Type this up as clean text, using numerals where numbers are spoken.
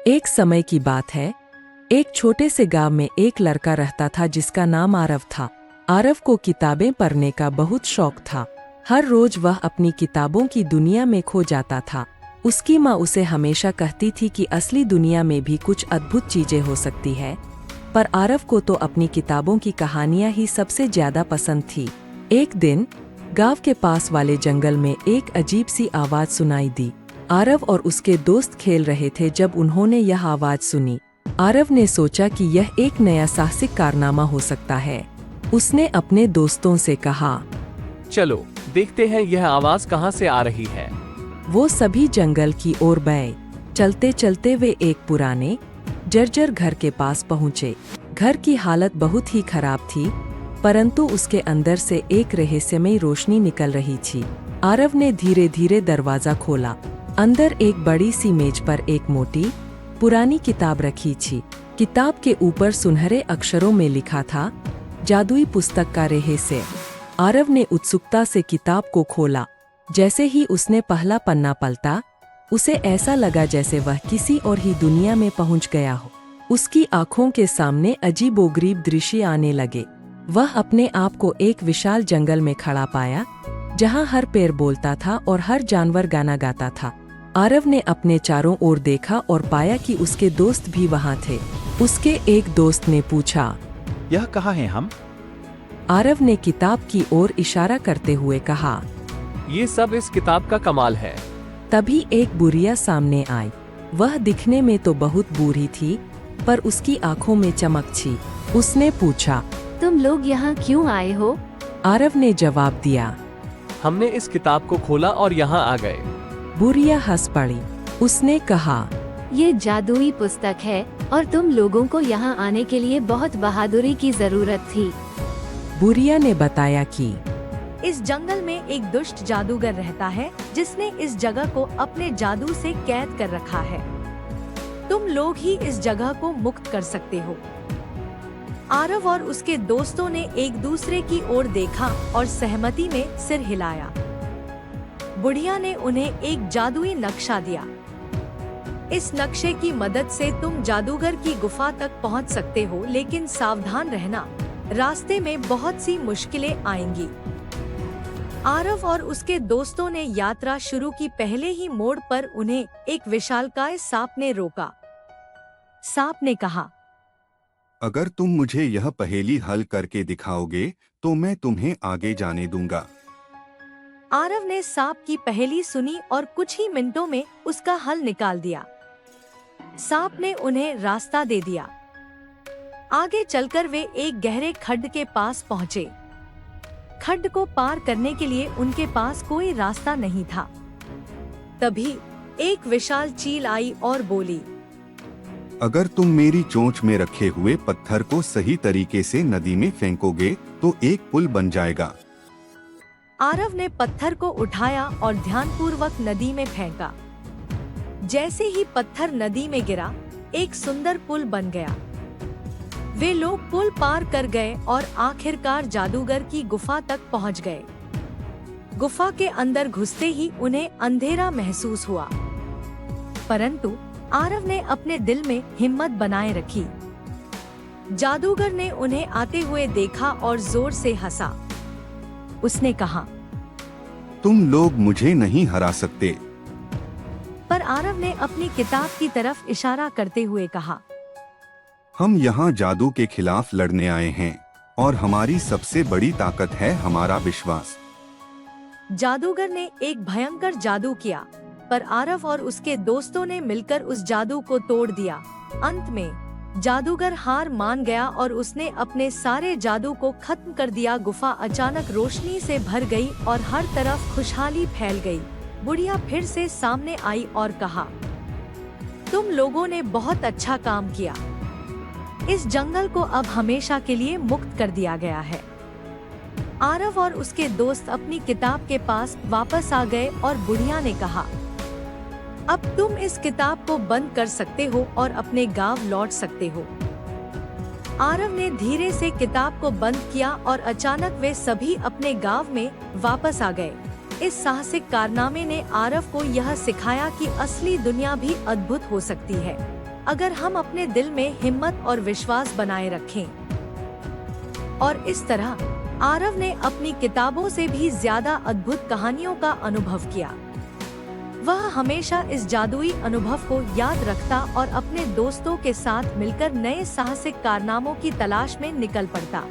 एक समय की बात है। एक छोटे से गांव में एक लड़का रहता था जिसका नाम आरव था। आरव को किताबें पढ़ने का बहुत शौक था। हर रोज वह अपनी किताबों की दुनिया में खो जाता था। उसकी माँ उसे हमेशा कहती थी कि असली दुनिया में भी कुछ अद्भुत चीजें हो सकती है, पर आरव को तो अपनी किताबों की कहानियां ही सबसे ज्यादा पसंद थी। एक दिन गांव के पास वाले जंगल में एक अजीब सी आवाज सुनाई दी। आरव और उसके दोस्त खेल रहे थे जब उन्होंने यह आवाज सुनी। आरव ने सोचा कि यह एक नया साहसिक कारनामा हो सकता है। उसने अपने दोस्तों से कहा, चलो देखते हैं यह आवाज कहाँ से आ रही है। वो सभी जंगल की ओर गए। चलते चलते वे एक पुराने जर्जर घर के पास पहुँचे। घर की हालत बहुत ही खराब थी, परंतु उसके अंदर से एक रहस्यमयी रोशनी निकल रही थी। आरव ने धीरे धीरे दरवाजा खोला। अंदर एक बड़ी सी मेज पर एक मोटी पुरानी किताब रखी थी। किताब के ऊपर सुनहरे अक्षरों में लिखा था, जादुई पुस्तक का रहस्य। आरव ने उत्सुकता से किताब को खोला। जैसे ही उसने पहला पन्ना पलटा, उसे ऐसा लगा जैसे वह किसी और ही दुनिया में पहुंच गया हो। उसकी आंखों के सामने अजीबोगरीब दृश्य आने लगे। वह अपने आप को एक विशाल जंगल में खड़ा पाया, जहां हर पेड़ बोलता था और हर जानवर गाना गाता था। आरव ने अपने चारों ओर देखा और पाया कि उसके दोस्त भी वहां थे। उसके एक दोस्त ने पूछा, यह कहाँ है हम? आरव ने किताब की ओर इशारा करते हुए कहा। ये सब इस किताब का कमाल है। तभी एक बुढ़िया सामने आई। वह दिखने में तो बहुत बूढ़ी थी, पर उसकी आंखों में चमक थी। उसने पूछा, तुम लोग यहाँ क्यों आए हो? आरव ने जवाब दिया, हमने इस किताब को खोला और यहाँ आ गए। बुढ़िया हंस पड़ी। उसने कहा, ये जादुई पुस्तक है और तुम लोगों को यहाँ आने के लिए बहुत बहादुरी की जरूरत थी। बुढ़िया ने बताया कि इस जंगल में एक दुष्ट जादूगर रहता है जिसने इस जगह को अपने जादू से कैद कर रखा है। तुम लोग ही इस जगह को मुक्त कर सकते हो। आरव और उसके दोस्तों ने एक दूसरे की ओर देखा और सहमति में सिर हिलाया। बुढ़िया ने उन्हें एक जादुई नक्शा दिया। इस नक्शे की मदद से तुम जादूगर की गुफा तक पहुंच सकते हो, लेकिन सावधान रहना, रास्ते में बहुत सी मुश्किलें आएंगी। आरव और उसके दोस्तों ने यात्रा शुरू की। पहले ही मोड़ पर उन्हें एक विशालकाय सांप ने रोका। सांप ने कहा, अगर तुम मुझे यह पहेली हल करके दिखाओगे तो मैं तुम्हें आगे जाने दूंगा। आरव ने सांप की पहेली सुनी और कुछ ही मिनटों में उसका हल निकाल दिया। सांप ने उन्हें रास्ता दे दिया। आगे चलकर वे एक गहरे खड्ड के पास पहुँचे। खड्ड को पार करने के लिए उनके पास कोई रास्ता नहीं था। तभी एक विशाल चील आई और बोली, अगर तुम मेरी चोंच में रखे हुए पत्थर को सही तरीके से नदी में फेंकोगे तो एक पुल बन जाएगा। आरव ने पत्थर को उठाया और ध्यानपूर्वक नदी में फेंका। जैसे ही पत्थर नदी में गिरा, एक सुंदर पुल बन गया। वे लोग पुल पार कर गए और आखिरकार जादूगर की गुफा तक पहुंच गए। गुफा के अंदर घुसते ही उन्हें अंधेरा महसूस हुआ, परंतु आरव ने अपने दिल में हिम्मत बनाए रखी। जादूगर ने उन्हें आते हुए देखा और जोर से हंसा। उसने कहा, तुम लोग मुझे नहीं हरा सकते। पर आरव ने अपनी किताब की तरफ इशारा करते हुए कहा, हम यहाँ जादू के खिलाफ लड़ने आए हैं और हमारी सबसे बड़ी ताकत है हमारा विश्वास। जादूगर ने एक भयंकर जादू किया, पर आरव और उसके दोस्तों ने मिलकर उस जादू को तोड़ दिया। अंत में जादूगर हार मान गया और उसने अपने सारे जादू को खत्म कर दिया। गुफा अचानक रोशनी से भर गई और हर तरफ खुशहाली फैल गई। बुढ़िया फिर से सामने आई और कहा, तुम लोगों ने बहुत अच्छा काम किया। इस जंगल को अब हमेशा के लिए मुक्त कर दिया गया है। आरव और उसके दोस्त अपनी किताब के पास वापस आ गए और बुढ़िया ने कहा, अब तुम इस किताब को बंद कर सकते हो और अपने गांव लौट सकते हो। आरव ने धीरे से किताब को बंद किया और अचानक वे सभी अपने गांव में वापस आ गए। इस साहसिक कारनामे ने आरव को यह सिखाया कि असली दुनिया भी अद्भुत हो सकती है। अगर हम अपने दिल में हिम्मत और विश्वास बनाए रखें। और इस तरह आरव ने अपनी किताबों से भी ज्यादा अद्भुत कहानियों का अनुभव किया। वह हमेशा इस जादुई अनुभव को याद रखता और अपने दोस्तों के साथ मिलकर नए साहसिक कारनामों की तलाश में निकल पड़ता।